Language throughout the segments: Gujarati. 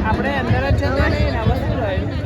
આપણે અંદર જ જતા નહીં ને વસ્તુ રહ્યું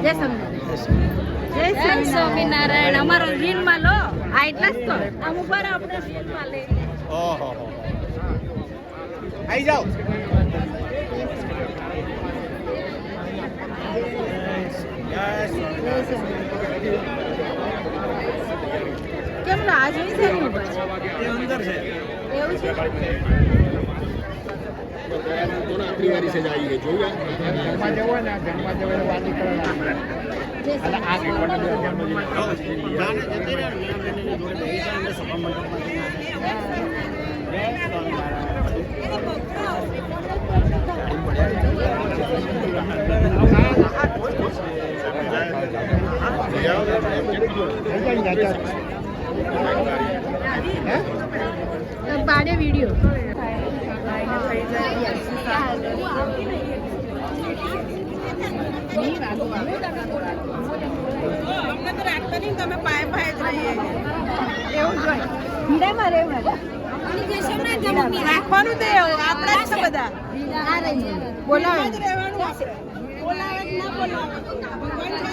જય સ્વામિનારાયણ અમારો રીલમાં લો આ એટલા જ તો આમ ઉપર આપણે રીલમાં લઈ ઓહો આવી જાઓ કેમ રાહ જોઈ છે એ અંદર છે એવું છે આપણી વારી છે આવી ગઈ જોયું ઘરમાં જવો ને ઘરમાં જવો વાલી કરવા પાડે વિડીયો અમને તો રાખતા નહીં તમે પાય પાય જ રહીએ એવું જ હોય ભીડામાં રહેવું રાખવાનું તે આપણા જ છે બધા બોલાવે જ રહેવાનું આપણે બોલાવે જ ના બોલાવે ભગવાન છે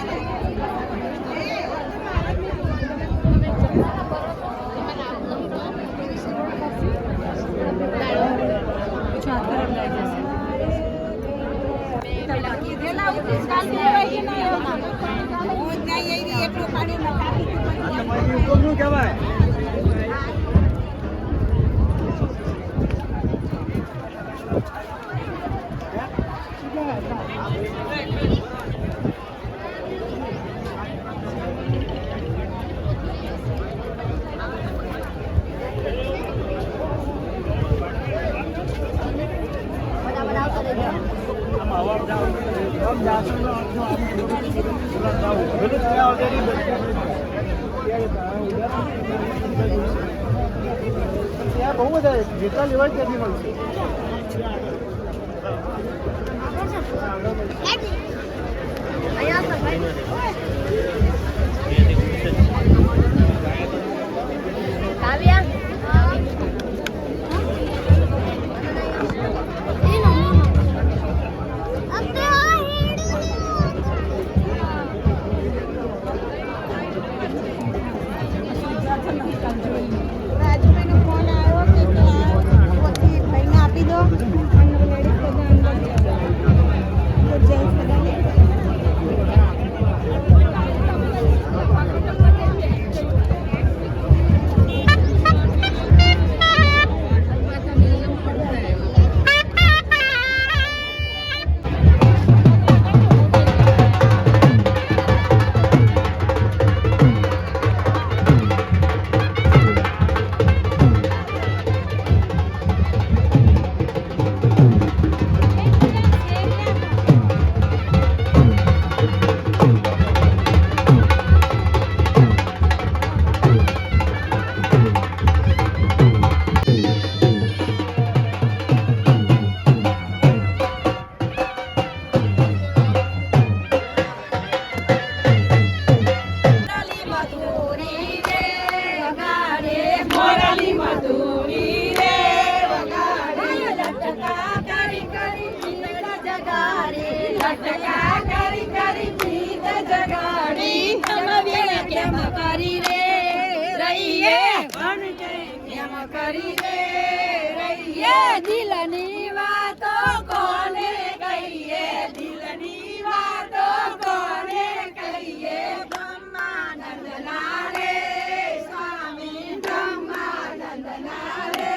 ને કહેવાય બહુ બધા જેટલા લેવાય ત્યાંથી મળશે દિલની વાતો કોને કહીએ દિલની વાતો કોને કહીએ બ્રહ્માનંદ ના રે સ્વામી બ્રહ્માનંદ ના રે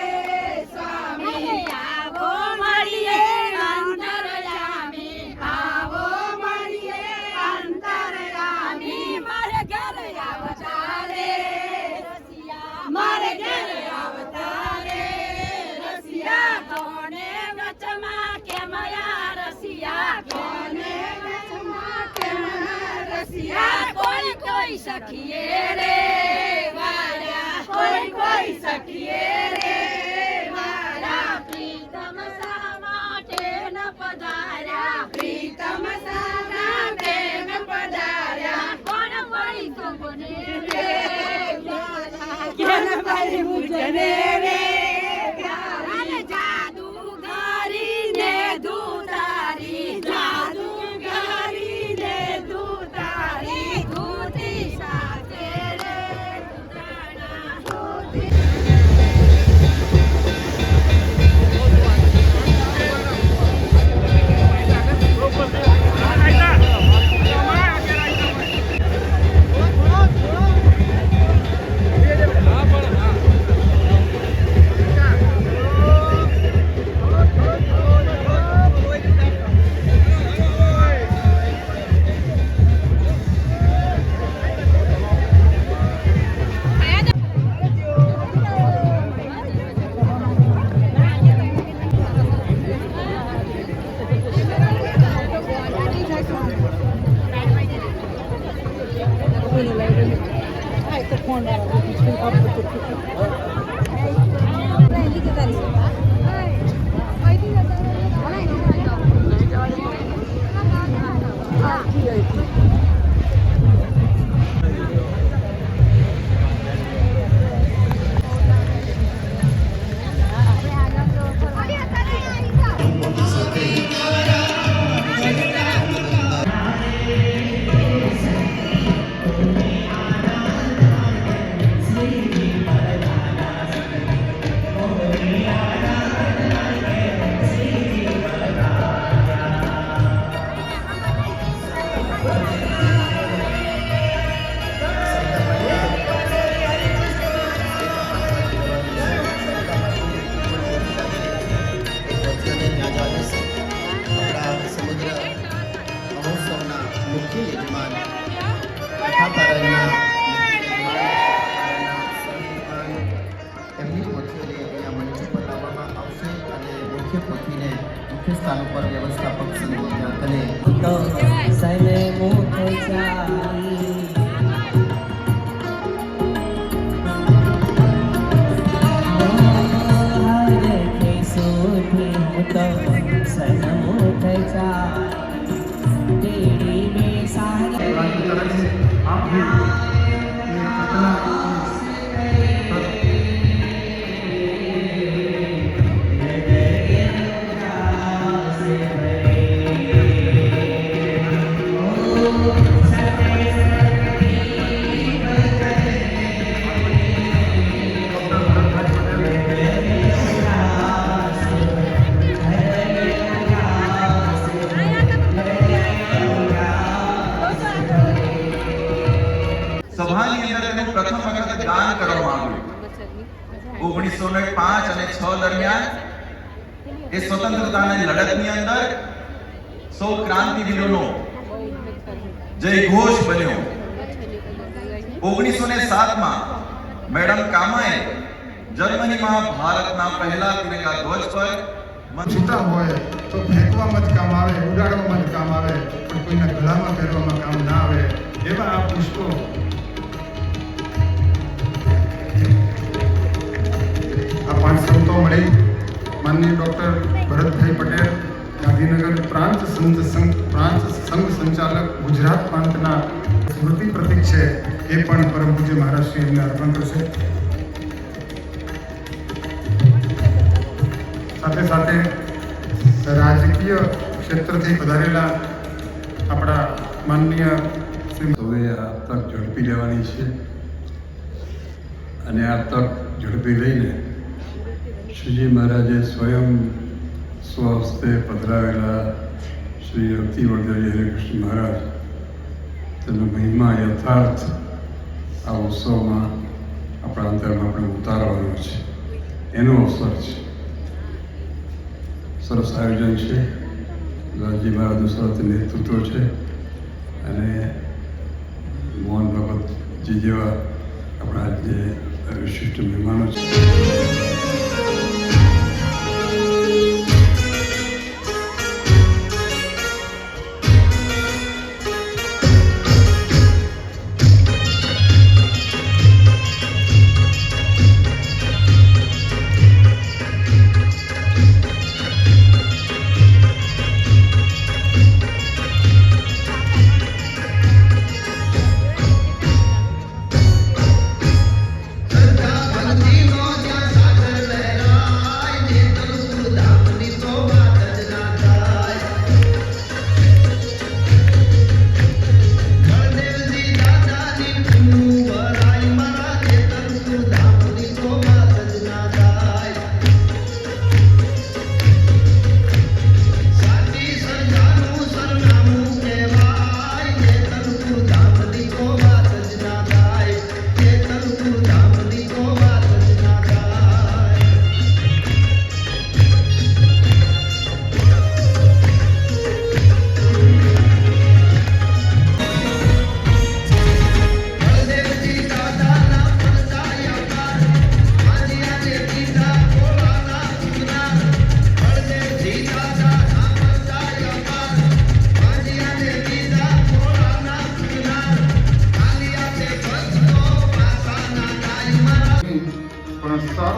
સ્વામી આવો મળીએ અંતરયામી આવો મળીએ અંતરયામી મારે ઘર આવતા રે રસિયા મારે ઘર આવતા રે રસિયા કોઈ સખીએ રે વાળા કોઈ સખીએ રે વાળા પ્રીતમ શા માટે ન પધાર્યા પ્રીતમ શા માટે ન પધાર્યા કોણ વળી કોને રે વાળા કોણ વળી મુજને રે વાળા જાદુગરી ને દૂતારી જાદુગરી ને દૂતારી દૂતી સાથે રે દૂતાણા દૂતી मुख्य स्थानों पर व्यवस्थापक सैने સભાની અંદર તેને પ્રથમ વખત દાન કરવામાં આવ્યું 1905 અને 6 દરમિયાન એ સ્વતંત્રતાની લડતની અંદર સૌ ક્રાંતિવીરોનો જય ઘોષ બન્યો 1907 માં મેડમ કામાએ જર્મનીમાં ભારતના પહેલા તિરંગા ધ્વજ પર છૂટા હોય તો ફેંકવામાં જ કામ આવે, ઉડાડવામાં જ કામ આવે, પણ કોઈના ગળામાં પહેરવામાં કામ ના આવે એવા આ પુષ્પો આ 5 સંતો મળી માનનીય ડૉક્ટર ભરતભાઈ પટેલ ગાંધીનગર પ્રાંત સંઘ સંચાલક ગુજરાત પ્રાંતના સ્મૃતિ પ્રતીક છે એ પણ પરમ પૂજ્ય મહારાજ શ્રી એમને અર્પણ કરશે. સાથે સાથે રાજકીય ક્ષેત્રથી પધારેલા આપણા માનનીય હવે આ તક ઝડપી લેવાની છે અને આ તક ઝડપી લઈને શ્રીજી મહારાજે સ્વયં સ્વહસ્તે પધરાવેલા શ્રી અતિવર્ધનજી હરિકૃષ્ણ મહારાજ તેનો મહિમા યથાર્થ આ ઉત્સવમાં આપણા અંતરમાં આપણે ઉતારવાનો છે, એનો અવસર છે. સરસ આયોજન છે, રાજજી મહારાજનું સરસ નેતૃત્વ છે અને મોહન ભગતજી જેવા આપણા જે વિશિષ્ટ મહેમાનો છે.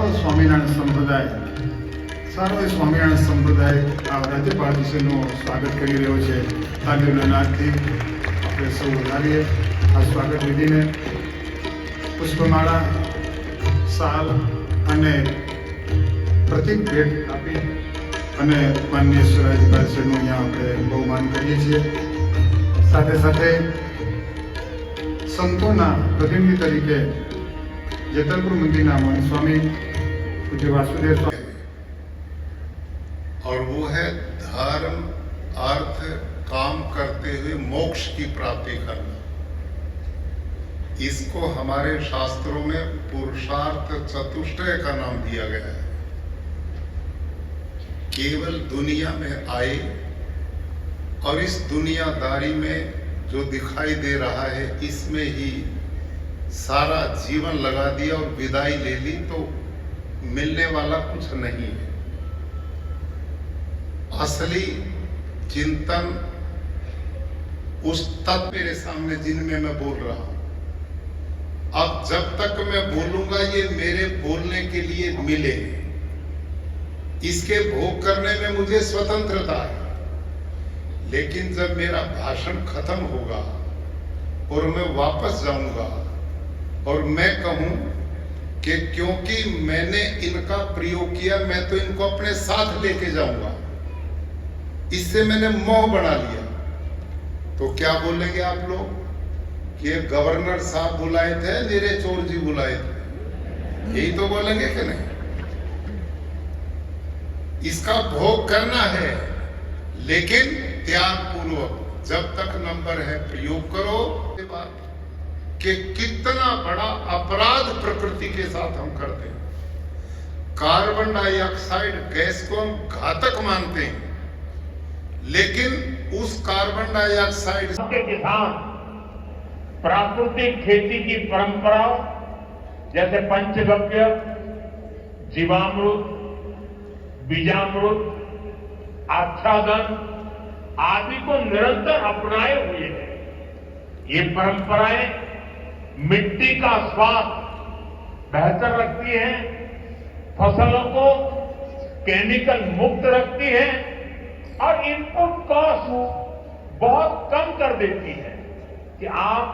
સારો સ્વામિનારાયણ સંપ્રદાય આ રાજ્યપાલશ્રીનું સ્વાગત કરી રહ્યો છે. તાલીઓના નાદથી આપણે સૌ વધારીએ આ સ્વાગત વિધિને. પુષ્પમાળા, શાલ અને પ્રતિક ભેટ આપી અને માનનીય રાજ્યપાલશ્રીનું અહીંયા આપણે બહુમાન કરીએ છીએ. સાથે સાથે સંતોના પ્રતિનિધિ તરીકે જેતલપુર મંદિરના મહંત સ્વામી પૂજ્ય वासुदेव स्वामी, और वो है धर्म अर्थ काम करते हुए मोक्ष की प्राप्ति करना. इसको हमारे शास्त्रों में पुरुषार्थ चतुष्टय का नाम दिया गया है. केवल दुनिया में आए और इस दुनियादारी में जो दिखाई दे रहा है इसमें ही सारा जीवन लगा दिया और विदाई ले ली तो मिलने वाला कुछ नहीं है. असली चिंतन उस तत्व मेरे सामने जिनमें मैं बोल रहा हूं. अब जब तक मैं बोलूंगा ये मेरे बोलने के लिए मिले, इसके भोग करने में मुझे स्वतंत्रता है. लेकिन जब मेरा भाषण खत्म होगा और मैं वापस जाऊंगा और मैं कहूं कि क्योंकि मैंने इनका प्रयोग किया मैं तो इनको अपने साथ लेके जाऊंगा, इससे मैंने मोह बना लिया, तो क्या बोलेंगे आप लोग कि ये गवर्नर साहब बुलाए थे, मेरे चोर जी बुलाए थे? यही तो बोलेंगे कि नहीं? इसका भोग करना है, लेकिन त्याग पूर्वक. जब तक नंबर है प्रयोग करो. कि कितना बड़ा अपराध प्रकृति के साथ हम करते हैं. कार्बन डाइऑक्साइड गैस को हम घातक मानते हैं, लेकिन उस कार्बन डाइऑक्साइड के किसान प्राकृतिक खेती की परंपरा जैसे पंचगव्य, जीवामृत, बीजामृत, आच्छादन आदि को निरंतर अपनाए हुए हैं. ये परंपराएं मिट्टी का स्वाद बेहतर रखती है, फसलों को केमिकल मुक्त रखती है और इनपुट कॉस्ट बहुत कम कर देती है कि आप